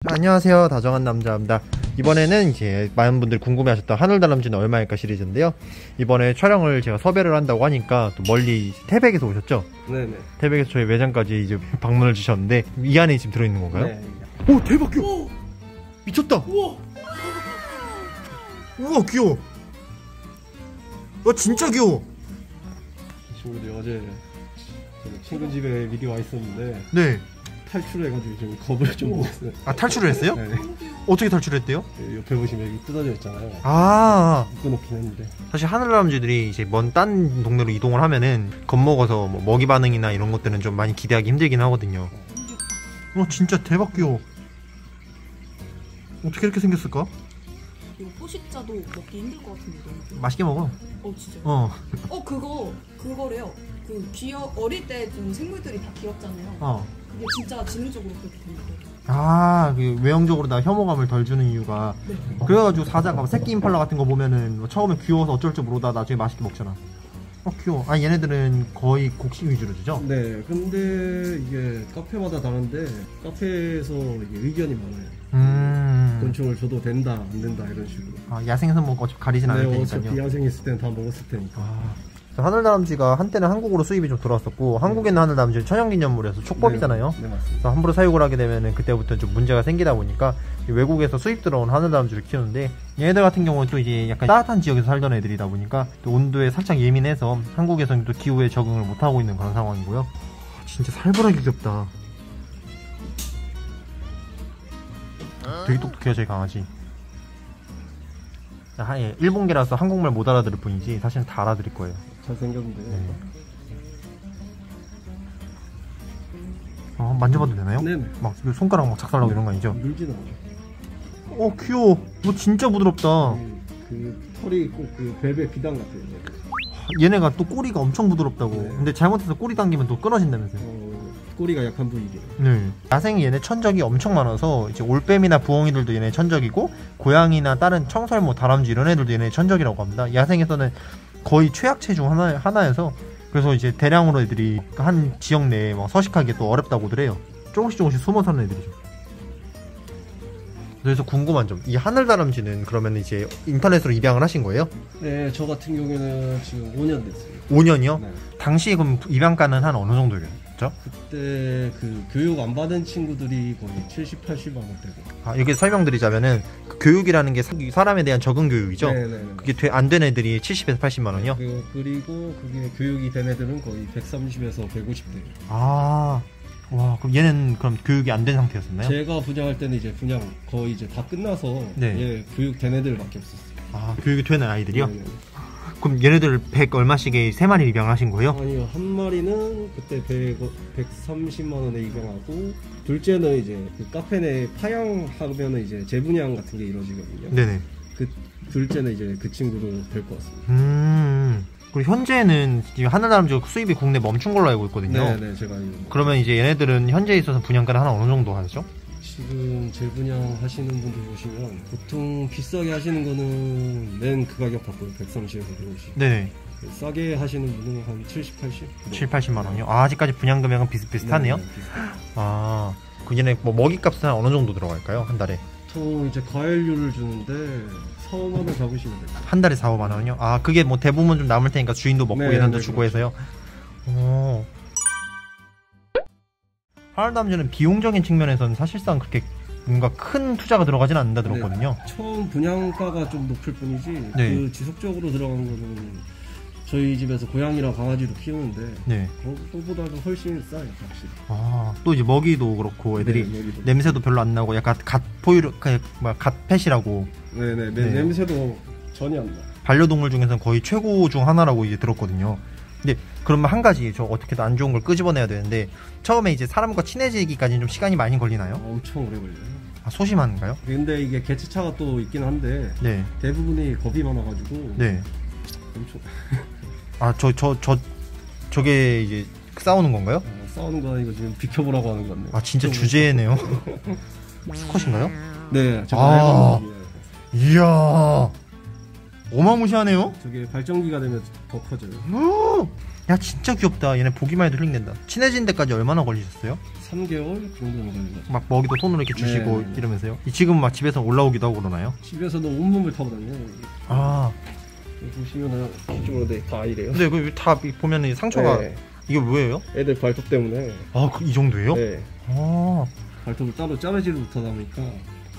안녕하세요, 다정한 남자입니다. 이번에는 이제 많은 분들이 궁금해하셨던 하늘다람쥐는 얼마일까 시리즈인데요. 이번에 촬영을 제가 섭외를 한다고 하니까 또 멀리 태백에서 오셨죠? 네네. 태백에서 저희 매장까지 이제 방문을 주셨는데 이 안에 지금 들어있는 건가요? 네. 오, 대박 귀여워. 미쳤다. 우와. 우와, 귀여워. 와, 진짜 귀여워. 친구들이 어제 친구 집에 미리 와 있었는데 네. 탈출해가지고 지금 겁을 좀 먹었어요. 아, 탈출을 했어요? 네. 어떻게 탈출했대요? 옆에 보시면 여기 뜯어져 있잖아요. 아, 묶어놓긴 했는데. 사실 하늘다람쥐들이 이제 먼 딴 동네로 이동을 하면은 겁먹어서 뭐 먹이 반응이나 이런 것들은 좀 많이 기대하기 힘들긴 하거든요. 진짜 대박 귀여워. 어떻게 이렇게 생겼을까? 이거 포식자도 먹기 힘들 것 같은데 너무. 맛있게 먹어. 진짜. 그거래요. 어릴 때 좀 생물들이 다 귀엽잖아요. 그게 진짜 진화적으로 그렇게 된대요. 그 외형적으로 나 혐오감을 덜 주는 이유가. 네. 그래가지고 사자가 새끼 임팔라 같은 거 보면은 처음에 귀여워서 어쩔 줄 모르다 나중에 맛있게 먹잖아. 귀여워. 얘네들은 거의 곡식 위주로 주죠? 네. 근데 이게 카페마다 다른데 카페에서 이게 의견이 많아요. 곤충을 줘도 된다, 안 된다 이런 식으로. 야생에서 뭐 어차피 가리진 않을 테니까요. 어차피 야생에 있을 때는 다 먹었을 테니까. 하늘다람쥐가 한때는 한국으로 수입이 좀 들어왔었고, 한국에 있는 하늘다람쥐는 천연기념물에서 촉법이잖아요. 네, 맞습니다. 그래서 함부로 사육을 하게 되면은 그때부터 좀 문제가 생기다 보니까 외국에서 수입 들어온 하늘다람쥐를 키우는데, 얘네들 같은 경우는 또 이제 약간 따뜻한 지역에서 살던 애들이다 보니까 또 온도에 살짝 예민해서 한국에서는 또 기후에 적응을 못하고 있는 그런 상황이고요. 진짜 살벌하게 귀엽다. 되게 똑똑해요, 저희 강아지. 일본계라서 한국말 못 알아들을 뿐이지 사실은 다 알아들을 거예요. 잘생겼는데. 네. 만져봐도 되나요? 네네. 막 손가락 막 작살나고 이런 거 아니죠? 물지는 않아요. 귀여워. 진짜 부드럽다. 그 털이 꼭 그 벨벳 비단 같아요. 얘네가 또 꼬리가 엄청 부드럽다고. 네. 근데 잘못해서 꼬리 당기면 또 끊어진다면서요. 꼬리가 약한 부위게. 네. 야생이 얘네 천적이 엄청 많아서 이제 올빼미나 부엉이들도 얘네 천적이고, 고양이나 다른 청설모, 다람쥐 이런 애들도 얘네 천적이라고 합니다. 야생에서는 거의 최약체 중 하나여서, 그래서 이제 대량으로 애들이 한 지역 내에 막 서식하기 또 어렵다고들 해요. 조금씩 숨어 사는 애들이죠. 그래서 궁금한 점, 이 하늘다람쥐는 그러면 이제 인터넷으로 입양을 하신 거예요? 네, 저 같은 경우에는 지금 5년 됐어요. 5년이요? 네. 당시에 그럼 입양가는 한 어느 정도였죠? 그때 그 교육 안 받은 친구들이 거의 70, 80만 원대고. 여기 설명드리자면은 그 교육이라는 게 사람에 대한 적응 교육이죠? 네네. 그게 안 된 애들이 70에서 80만 원이요? 그리고 그게 교육이 된 애들은 거의 130에서 150대. 와, 그럼 얘는 그럼 교육이 안 된 상태였었나요? 제가 분양할 때는 이제 분양 거의 이제 다 끝나서 네. 교육 된 애들밖에 없었어요. 교육이 되는 아이들이요? 네네. 그럼 얘네들 100 얼마씩에 3마리 입양을 하신 거예요? 아니요, 한 마리는 그때 130만 원에 입양하고, 둘째는 이제 그 카페 내 파양하면은 이제 재분양 같은 게 이루어지거든요. 네네. 그 둘째는 이제 그 친구로 될 것 같습니다. 그리고 현재는 지금 하늘다람쥐 수입이 국내 멈춘 걸로 알고 있거든요. 네네, 제가 알고 있는. 그러면 이제 얘네들은 현재 있어서 분양가는 한 어느 정도 하죠? 지금 재분양 하시는 분들 보시면 보통 비싸게 하시는 거는 맨 그 가격 받고요. 130에서 150. 네네. 싸게 하시는 분은 한 70, 80? 7, 80만 원이요? 아직까지 분양 금액은 비슷비슷하네요? 네, 비슷해요. 그 얘네 뭐 먹이값은 어느 정도 들어갈까요? 한 달에? 보통 이제 과일류를 주는데 4, 5만 원 잡으시면 돼요. 한 달에 4, 5만 원이요? 그게 뭐 대부분 좀 남을 테니까 주인도 먹고 네, 얘네도 네, 주고 그렇죠. 해서요? 하늘다람쥐는 비용적인 측면에서는 사실상 그렇게 뭔가 큰 투자가 들어가진 않는다 들었거든요. 네, 처음 분양가가 좀 높을 뿐이지 네. 그 지속적으로 들어간 거는 저희 집에서 고양이랑 강아지도 키우는데 네. 그거보다도 훨씬 싸요, 확실히. 또 이제 먹이도 그렇고 애들이 네, 먹이도. 냄새도 별로 안 나고 약간 갓펫이라고. 네네. 네. 냄새도 전혀 안 나. 반려동물 중에서는 거의 최고 중 하나라고 이제 들었거든요. 근데 그러면 한 가지 저 어떻게든 안 좋은 걸 끄집어내야 되는데, 처음에 이제 사람과 친해지기까지는 좀 시간이 많이 걸리나요? 엄청 오래 걸려요. 소심한가요? 근데 이게 개체차가 또 있긴 한데 네. 대부분이 겁이 많아가지고 네. 엄청 저게 이제 싸우는 건가요? 싸우는 거 아니고 지금 비켜보라고 하는 건데. 진짜 주제네요. 수컷인가요? 네, 제가 해봤는데 이야, 어마무시하네요. 저게 발전기가 되면 더 커져요. 야 진짜 귀엽다. 얘네 보기만 해도 힐링된다. 친해진 데까지 얼마나 걸리셨어요? 3개월 그 정도는 걸린 것 막 먹이도 손으로 이렇게 주시고 네. 이러면서요? 지금 막 집에서 올라오기도 하고 그러나요? 집에서도 온몸을 타고 다녀요. 아 여기 보시면은 기준으로 다 이래요. 근데 그 다 보면은 상처가 네. 이게 뭐예요? 애들 발톱 때문에. 아 이 정도예요? 네. 아 발톱을 따로 자르지를 못하다 보니까.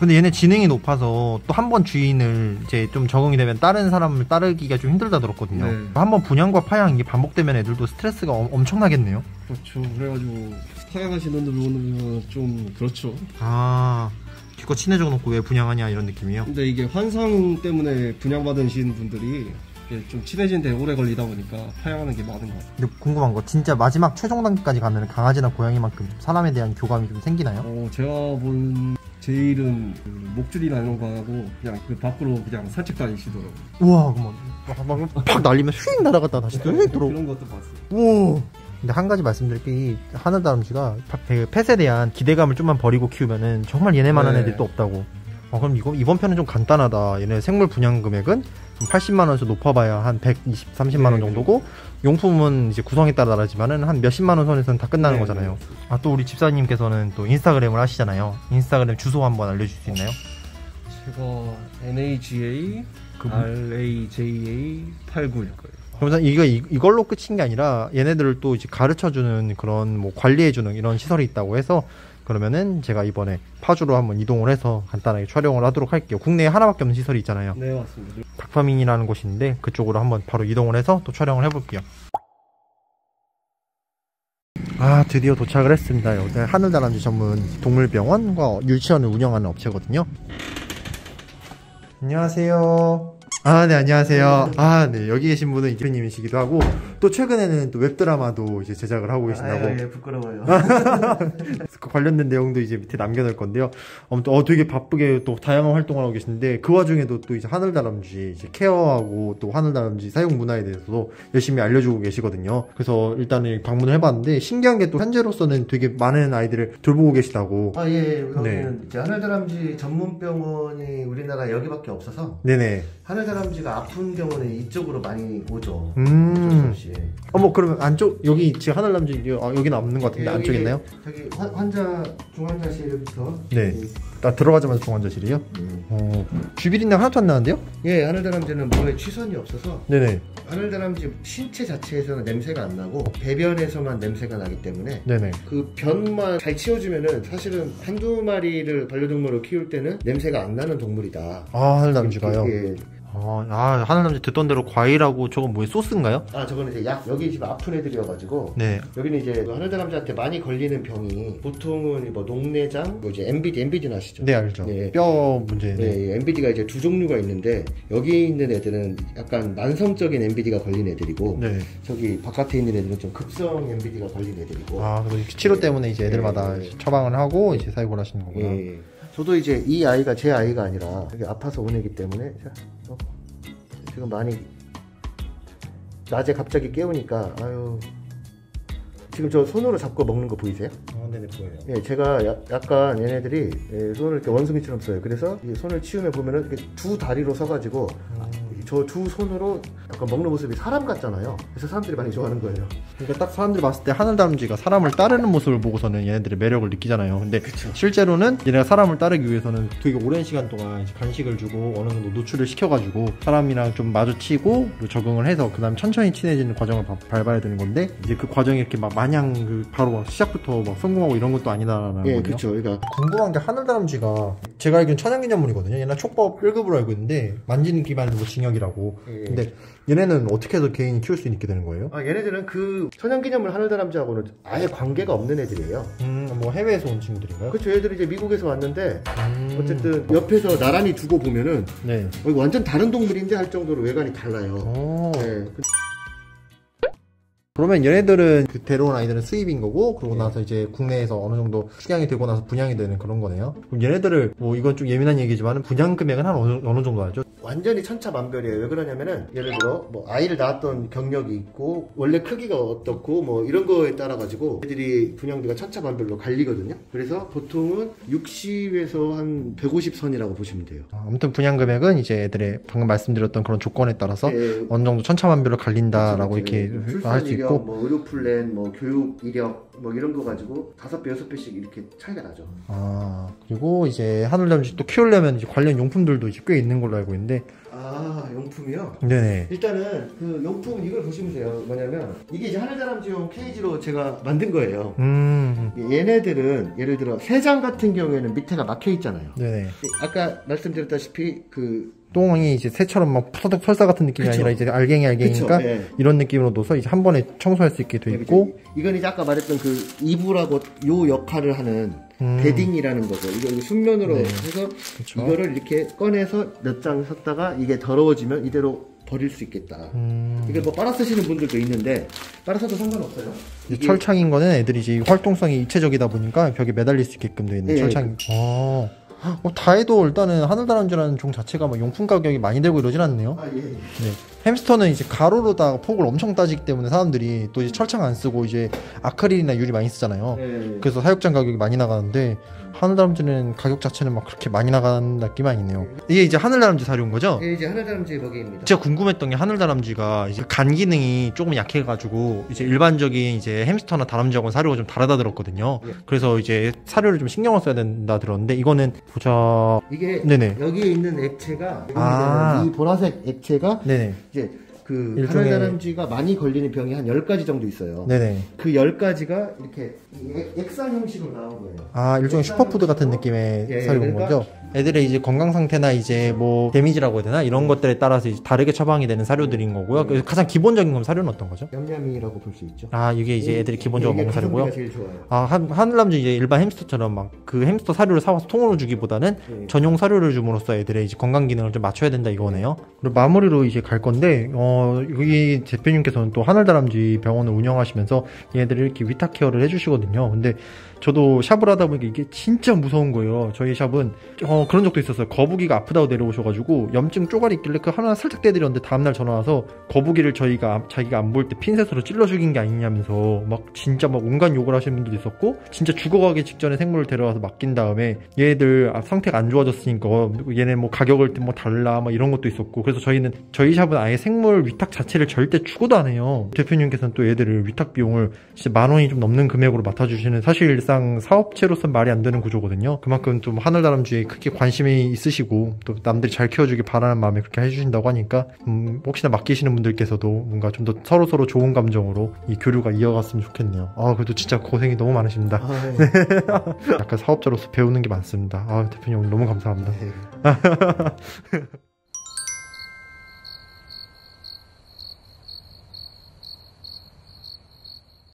근데 얘네 지능이 높아서 또 한 번 주인을 이제 좀 적응이 되면 다른 사람을 따르기가 좀 힘들다 들었거든요. 네. 한 번 분양과 파양 이게 반복되면 애들도 스트레스가 엄청나겠네요. 그렇죠. 그래가지고 파양하시는 분들 오면 좀 그렇죠. 아 기껏 친해져 놓고 왜 분양하냐 이런 느낌이요? 근데 이게 환상 때문에 분양받으신 분들이 이게 좀 친해진 데 오래 걸리다 보니까 파양하는 게 많은 것 같아요. 근데 궁금한 거 진짜 마지막 최종 단계까지 가면 강아지나 고양이만큼 사람에 대한 교감이 좀 생기나요? 제가 본 제일은 그 목줄이나 이런 거 하고 그냥 그 밖으로 그냥 산책 다니시더라고요. 우와 팍 날리면 휙 날아갔다 다시 또 휙 들어오고. 그런 것도 봤어요. 우와. 근데 한 가지 말씀드릴 게 하늘다람쥐가 펫에 대한 기대감을 좀만 버리고 키우면은 정말 얘네만한 네. 애들이 또 없다고. 그럼 이번 편은 좀 간단하다. 얘네 생물 분양 금액은 80만원에서 높아봐야 한 120, 30만원 네, 정도고 용품은 이제 구성에 따라 다르지만은 한 몇십만원 선에서는 다 끝나는 네, 거잖아요. 아 또 우리 집사님께서는 또 인스타그램을 하시잖아요. 인스타그램 주소 한번 알려줄 수 있나요? 제가 NAGA RAJA 89일 거예요. 그러면서 이걸로 끝인 게 아니라 얘네들을 또 이제 가르쳐주는 그런 뭐 관리해주는 이런 시설이 있다고 해서 그러면은 제가 이번에 파주로 한번 이동을 해서 간단하게 촬영을 하도록 할게요. 국내에 하나밖에 없는 시설이 있잖아요. 네, 맞습니다. 닥파민이라는 곳인데 그쪽으로 한번 바로 이동을 해서 또 촬영을 해볼게요. 아 드디어 도착을 했습니다. 여기 하늘다람쥐 전문 동물병원과 유치원을 운영하는 업체거든요. 안녕하세요. 아, 네, 안녕하세요. 아, 네, 여기 계신 분은 이대표님이시기도 하고, 또 최근에는 또 웹드라마도 이제 제작을 하고 계신다고. 예, 부끄러워요. 그 관련된 내용도 이제 밑에 남겨놓을 건데요. 아무튼, 되게 바쁘게 또 다양한 활동을 하고 계시는데, 그 와중에도 또 이제 하늘다람쥐 이제 케어하고 또 하늘다람쥐 사용 문화에 대해서도 열심히 알려주고 계시거든요. 그래서 일단은 방문을 해봤는데, 신기한 게 또 현재로서는 되게 많은 아이들을 돌보고 계시다고. 아, 예, 여기는 네. 이제 하늘다람쥐 전문병원이 우리나라에 여기밖에 없어서 네네. 하늘다람쥐가 아픈 경우는 이쪽으로 많이 오죠. 뭐 그러면 안쪽 여기 지금 하늘다람쥐 여기는 없는 것 같은데 여기 안쪽에 있나요? 저기 환자 중환자실부터 네. 나 들어가자마자 중환자실이요? 주비린내 하나도 안 나는데요? 예, 하늘다람쥐는 몸에 취선이 없어서 네네. 하늘다람쥐 신체 자체에서는 냄새가 안 나고 배변에서만 냄새가 나기 때문에 네네. 그 변만 잘 치워주면은 사실은 한두 마리를 반려동물로 키울 때는 냄새가 안 나는 동물이다. 아 하늘다람쥐가요? 예. 하늘다람쥐 듣던 대로 과일하고 저건 뭐예요? 소스인가요? 아, 저거는 이제 여기 지금 아픈 애들이어가지고 네. 여기는 이제 하늘다람쥐한테 많이 걸리는 병이 보통은 뭐 녹내장, 뭐 이제 MBD는 아시죠? 네 알죠. 네. 뼈 문제. 네, MBD가 이제 두 종류가 있는데 여기 있는 애들은 약간 만성적인 MBD가 걸린 애들이고 네. 저기 바깥에 있는 애들은 좀 급성 MBD가 걸린 애들이고. 그래서 치료 때문에 이제 애들마다 네. 처방을 하고 이제 사육을 하시는 거구나. 예. 저도 이제 이 아이가 제 아이가 아니라 되게 아파서 온 애기 때문에 지금 많이 낮에 갑자기 깨우니까 지금 저 손으로 잡고 먹는 거 보이세요? 네네 보여요. 예, 제가 약간 얘네들이 손을 이렇게 원숭이처럼 써요. 그래서 이 손을 치우면 보면은 이렇게 두 다리로 서가지고 저 두 손으로 약간 먹는 모습이 사람 같잖아요. 그래서 사람들이 많이 좋아하는 거예요. 그러니까 딱 사람들이 봤을 때 하늘다람쥐가 사람을 따르는 모습을 보고서는 얘네들의 매력을 느끼잖아요. 근데 실제로는 얘네가 사람을 따르기 위해서는 되게 오랜 시간 동안 이제 간식을 주고 어느 정도 노출을 시켜가지고 사람이랑 좀 마주치고 적응을 해서 그 다음 천천히 친해지는 과정을 밟아야 되는 건데 이제 그 과정이 이렇게 막 마냥 바로 막 시작부터 막 성공하고 이런 것도 아니다라는 거예요. 예, 그렇죠. 그러니까 궁금한 게 하늘다람쥐가 제가 알기로는 천연기념물이거든요. 얘는 촉법 1급으로 알고 있는데 만지는 기반으로 징역이라고. 예. 근데 얘네는 어떻게 해서 개인이 키울 수 있게 되는 거예요? 얘네들은 그 천연기념물 하늘다람쥐하고는 아예 관계가 없는 애들이에요. 뭐 해외에서 온 친구들인가요? 그렇죠. 애들이 이제 미국에서 왔는데 어쨌든 옆에서 나란히 두고 보면은 네. 이거 완전 다른 동물인데 할 정도로 외관이 달라요. 오. 네. 그러면 얘네들은 그 데려온 아이들은 수입인 거고 그러고 나서 이제 국내에서 어느 정도 축양이 되고 나서 분양이 되는 그런 거네요. 그럼 얘네들을 뭐 이건 좀 예민한 얘기지만 분양 금액은 한 어느 정도 하죠? 완전히 천차만별이에요. 왜 그러냐면은 예를 들어 뭐 아이를 낳았던 경력이 있고 원래 크기가 어떻고 뭐 이런 거에 따라 가지고 애들이 분양비가 천차만별로 갈리거든요. 그래서 보통은 60에서 한 150선이라고 보시면 돼요. 아무튼 분양 금액은 이제 애들의 방금 말씀드렸던 그런 조건에 따라서 예. 어느 정도 천차만별로 갈린다라고 그렇죠. 이렇게 할 수 있고 있고. 뭐 의료 플랜, 뭐 교육 이력, 뭐 이런 거 가지고 5배, 6배씩 이렇게 차이가 나죠. 아, 그리고 이제 하늘잠쥐 또 키우려면 이제 관련 용품들도 이제 꽤 있는 걸로 알고 있는데. 아, 용품이요? 네네. 일단은 그 용품 이걸 보시면 돼요. 뭐냐면 이게 이제 하늘다람쥐용 케이지로 제가 만든 거예요. 얘네들은 예를 들어 새장 같은 경우에는 밑에가 막혀 있잖아요. 네네. 아까 말씀드렸다시피 그 똥이 이제 새처럼 막 푸석푸석 설사 같은 느낌이 그쵸. 아니라 이제 알갱이니까 그쵸, 예. 이런 느낌으로 넣어서 이제 한 번에 청소할 수 있게 돼 있고. 이건 이제 아까 말했던 그 이불하고 요 역할을 하는 베딩이라는 거죠. 이거 순면으로 네. 해서 그쵸. 이거를 이렇게 꺼내서 몇 장 섰다가 이게 더러워지면 이대로 버릴 수 있겠다. 이게 뭐 빨아 쓰시는 분들도 있는데 빨아 써도 상관없어요. 이게 철창인 거는 애들이 이제 활동성이 입체적이다 보니까 벽에 매달릴 수 있게끔 되어 있는 예, 철창. 다 해도 일단은 하늘다람쥐라는 종 자체가 막 용품 가격이 많이 들고 이러진 않네요. 아, 예. 네. 햄스터는 이제 가로로다가 폭을 엄청 따지기 때문에 사람들이 또 이제 철창 안 쓰고 이제 아크릴이나 유리 많이 쓰잖아요. 예. 그래서 사육장 가격이 많이 나가는데 하늘다람쥐는 가격 자체는 막 그렇게 많이 나가는 느낌이 아니네요. 이게 이제 하늘다람쥐 사료인 거죠? 이게 이제 하늘다람쥐 먹이입니다. 제가 궁금했던 게 하늘다람쥐가 이제 간 기능이 조금 약해가지고 이제 일반적인 이제 햄스터나 다람쥐하고는 사료가 좀 다르다 들었거든요. 예. 그래서 이제 사료를 좀 신경을 써야 된다 들었는데 이거는 보자. 이게 네네. 여기에 있는 액체가 아. 이 보라색 액체가 네네. 이제 그 일종의- 하늘다람쥐가 많이 걸리는 병이 한 10가지 정도 있어요. 네네. 그 10가지가 이렇게 액상 형식으로 나온 거예요. 아, 일종의 슈퍼푸드 같은 느낌의 예, 사료인 그러니까- 거죠? 애들의 이제 건강 상태나 이제 뭐 데미지라고 해야 되나? 이런 것들에 따라서 이제 다르게 처방이 되는 사료들인 거고요. 그래서 가장 기본적인 건 사료는 어떤 거죠? 냠냠이라고 볼 수 있죠. 아, 이게 이제 애들이 기본적으로 이게 먹는 사료고요. 가성비가 제일 좋아요. 아, 하늘남쥐 이제 일반 햄스터처럼 막 그 햄스터 사료를 사와서 통으로 주기보다는 예. 전용 사료를 줌으로써 애들의 이제 건강 기능을 좀 맞춰야 된다 이거네요. 그리고 마무리로 이제 갈 건데, 여기 대표님께서는 또 하늘다람쥐 병원을 운영하시면서 얘네들을 이렇게 위탁 케어를 해주시거든요. 근데 저도 샵을 하다 보니까 이게 진짜 무서운 거예요. 저희 샵은 그런 적도 있었어요. 거북이가 아프다고 내려오셔가지고 염증 쪼가리 있길래 그 하나 살짝 떼드렸는데 다음날 전화 와서 거북이를 자기가 안 볼 때 핀셋으로 찔러 죽인 게 아니냐면서 막 진짜 막 온갖 욕을 하시는 분들도 있었고, 진짜 죽어가기 직전에 생물을 데려와서 맡긴 다음에 얘들 상태가 안 좋아졌으니까 얘네 뭐 가격을 뭐 달라 막 이런 것도 있었고, 그래서 저희 샵은 아예 생물 위탁 자체를 절대 추구도 안 해요. 대표님께서는 또 얘들을 위탁 비용을 진짜 10,000원이 좀 넘는 금액으로 맡아주시는, 사실상 사업체로서는 말이 안 되는 구조거든요. 그만큼 좀 하늘다람쥐에 크게 관심이 있으시고 또 남들이 잘 키워주길 바라는 마음에 그렇게 해주신다고 하니까 혹시나 맡기시는 분들께서도 뭔가 좀 더 서로서로 좋은 감정으로 이 교류가 이어갔으면 좋겠네요. 그래도 진짜 고생이 너무 많으십니다. 약간 사업자로서 배우는 게 많습니다. 대표님 오늘 너무 감사합니다. 네.